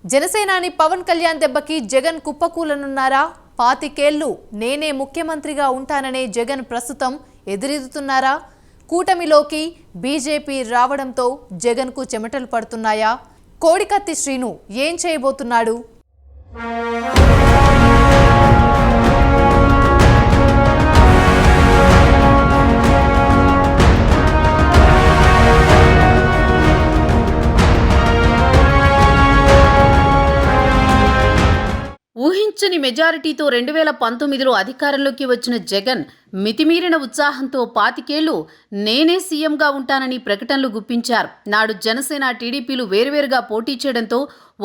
జనసేనాని పవన్ కళ్యాణ్ దెబ్బకి జగన్ కుప్పకూలనున్నారా? 25 ఏళ్లు నేనే ముఖ్యమంత్రిగా ఉంటాననే జగన్ ప్రస్తుతం ఎదురెదుతున్నారా? కూటమిలోకి బీజేపీ రావడంతో జగన్కు చెమటలు పడుతున్నాయా? కోడికత్తి శ్రీను ఏం చేయబోతున్నాడు? ఊహించని మెజారిటీతో 2019లో అధికారంలోకి వచ్చిన జగన్ మితిమీరిన ఉత్సాహంతో 25 ఏళ్లు నేనే సీఎంగా ఉంటానని ప్రకటనలు గుప్పించారు. నాడు జనసేన, టీడీపీలు వేర్వేరుగా పోటీ చేయడంతో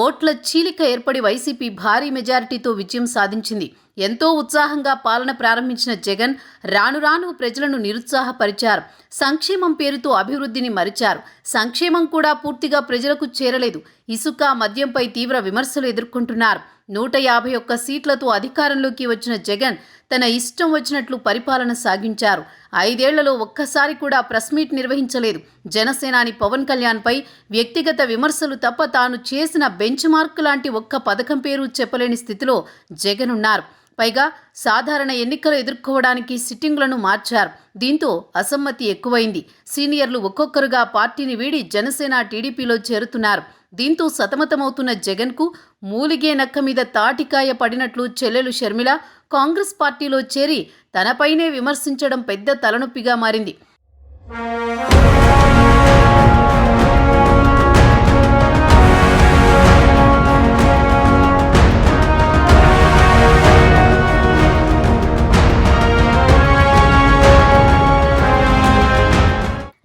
ఓట్ల చీలిక ఏర్పడి వైసీపీ భారీ మెజారిటీతో విజయం సాధించింది. ఎంతో ఉత్సాహంగా పాలన ప్రారంభించిన జగన్ రాను రాను ప్రజలను నిరుత్సాహపరిచారు. సంక్షేమం పేరుతో అభివృద్ధిని మరిచారు. సంక్షేమం కూడా పూర్తిగా ప్రజలకు చేరలేదు. ఇసుక, మద్యంపై తీవ్ర విమర్శలు ఎదుర్కొంటున్నారు. 151 సీట్లతో అధికారంలోకి వచ్చిన జగన్ తన ఇష్టం వచ్చినట్లు పరిపాలన సాగించారు. 5 ఏళ్లలో ఒక్కసారి కూడా ప్రెస్ మీట్ నిర్వహించలేదు. జనసేనాని పవన్ కళ్యాణ్పై వ్యక్తిగత విమర్శలు తప్ప తాను చేసిన బెంచ్ మార్క్ లాంటి ఒక్క పథకం పేరు చెప్పలేని స్థితిలో జగన్ ఉన్నారు. పైగా సాధారణ ఎన్నికలు ఎదుర్కోవడానికి సిట్టింగులను మార్చారు. దీంతో అసమ్మతి ఎక్కువైంది. సీనియర్లు ఒక్కొక్కరుగా పార్టీని వీడి జనసేన, టీడీపీలో చేరుతున్నారు. దీంతో సతమతమవుతున్న జగన్కు మూలిగే నక్క మీద తాటికాయ పడినట్లు చెల్లెలు షర్మిల కాంగ్రెస్ పార్టీలో చేరి తనపైనే విమర్శించడం పెద్ద తలనొప్పిగా మారింది.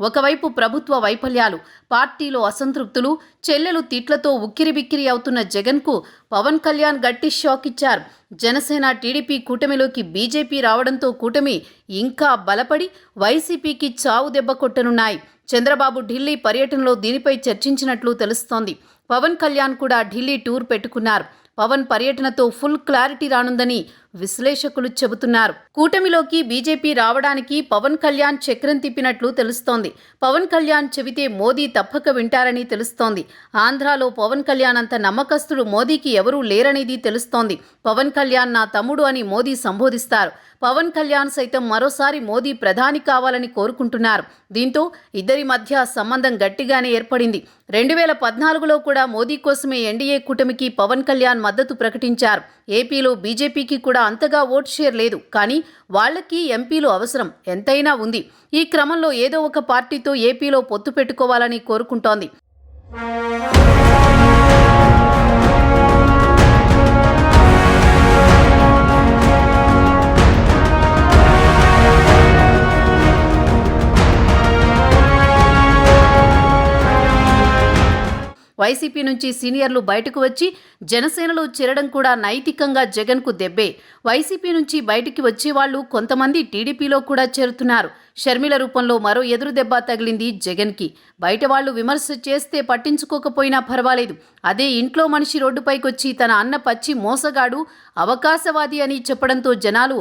ఒకవైపు ప్రభుత్వ వైఫల్యాలు, పార్టీలో అసంతృప్తులు, చెల్లెలు తిట్లతో ఉక్కిరిబిక్కిరి అవుతున్న జగన్కు పవన్ కళ్యాణ్ గట్టి షాక్ ఇచ్చారు. జనసేన, టీడీపీ కూటమిలోకి బీజేపీ రావడంతో కూటమి ఇంకా బలపడి వైసీపీకి చావు దెబ్బ కొట్టనున్నాయి. చంద్రబాబు ఢిల్లీ పర్యటనలో దీనిపై చర్చించినట్లు తెలుస్తోంది. పవన్ కళ్యాణ్ కూడా ఢిల్లీ టూర్ పెట్టుకున్నారు. పవన్ పర్యటనతో ఫుల్ క్లారిటీ రానుందని విశ్లేషకులు చెబుతున్నారు. కూటమిలోకి బీజేపీ రావడానికి పవన్ కళ్యాణ్ చక్రం తిప్పినట్లు తెలుస్తోంది. పవన్ కళ్యాణ్ చెబితే మోదీ తప్పక వింటారని తెలుస్తోంది. ఆంధ్రాలో పవన్ కళ్యాణ్ అంత నమ్మకస్తుడు మోదీకి ఎవరూ లేరనేది తెలుస్తోంది. పవన్ కళ్యాణ్ నా తమ్ముడు అని మోదీ సంబోధిస్తారు. పవన్ కళ్యాణ్ సైతం మరోసారి మోదీ ప్రధాని కావాలని కోరుకుంటున్నారు. దీంతో ఇద్దరి మధ్య సంబంధం గట్టిగానే ఏర్పడింది. 2014లో కూడా మోదీ కోసమే ఎన్డీఏ కూటమికి పవన్ కళ్యాణ్ మద్దతు ప్రకటించారు. ఏపీలో బీజేపీకి కూడా అంతగా ఓట్ షేర్ లేదు. కానీ వాళ్లకి ఎంపీలు అవసరం ఎంతైనా ఉంది. ఈ క్రమంలో ఏదో ఒక పార్టీతో ఏపీలో పొత్తు పెట్టుకోవాలని కోరుకుంటోంది. వైసీపీ నుంచి సీనియర్లు బయటకు వచ్చి జనసేనలో చేరడం కూడా నైతికంగా జగన్కు దెబ్బే. వైసీపీ నుంచి బయటికి వచ్చేవాళ్లు కొంతమంది టీడీపీలో కూడా చేరుతున్నారు. షర్మిల రూపంలో మరో ఎదురు దెబ్బ తగిలింది జగన్కి. బయట వాళ్లు విమర్శ చేస్తే పట్టించుకోకపోయినా పర్వాలేదు. అదే ఇంట్లో మనిషి రోడ్డుపైకొచ్చి తన అన్న పచ్చి మోసగాడు, అవకాశవాది అని చెప్పడంతో జనాలు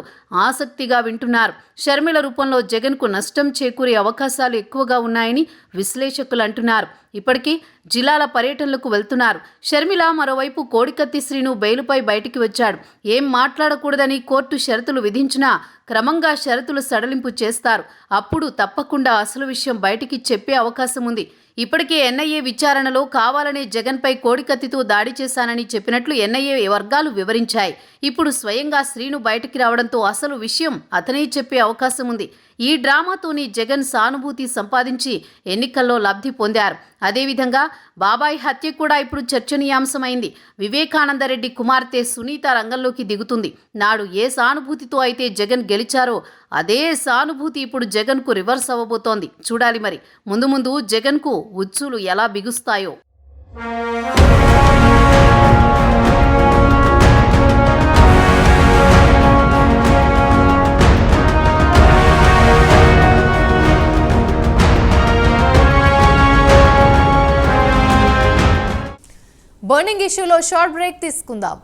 ఆసక్తిగా వింటున్నారు. షర్మిల రూపంలో జగన్కు నష్టం చేకూరే అవకాశాలు ఎక్కువగా ఉన్నాయని విశ్లేషకులు అంటున్నారు. ఇప్పటికీ జిల్లాల పర్యటనలకు వెళ్తున్నారు. షర్మిల మరోవైపు కోడికత్తి శ్రీను బెయిలుపై బయటికి వచ్చాడు. ఏం మాట్లాడకూడదని కోర్టు షరతులు విధించినా క్రమంగా షరతులు సడలింపు చేస్తారు. అప్పుడు తప్పకుండా అసలు విషయం బయటికి చెప్పే అవకాశం ఉంది. ఇప్పటికే ఎన్ఐఏ విచారణలో కావాలనే జగన్పై కోడికత్తితో దాడి చేశానని చెప్పినట్లు ఎన్ఐఏ వర్గాలు వివరించాయి. ఇప్పుడు స్వయంగా శ్రీను బయటికి రావడంతో అసలు విషయం అతనే చెప్పే అవకాశం ఉంది. ఈ డ్రామాతోని జగన్ సానుభూతి సంపాదించి ఎన్నికల్లో లబ్ధి పొందారు. అదేవిధంగా బాబాయ్ హత్య కూడా ఇప్పుడు చర్చనీయాంశమైంది. వివేకానందరెడ్డి కుమార్తె సునీత రంగంలోకి దిగుతుంది. నాడు ఏ సానుభూతితో అయితే జగన్ గెలిచారో అదే సానుభూతి ఇప్పుడు జగన్కు రివర్స్ అవ్వబోతోంది. చూడాలి మరి ముందు ముందు జగన్కు ఉచ్చులు ఎలా బిగుస్తాయో. బర్నింగ్ ఇష్యూలో షార్ట్ బ్రేక్ తీసుకుందాం.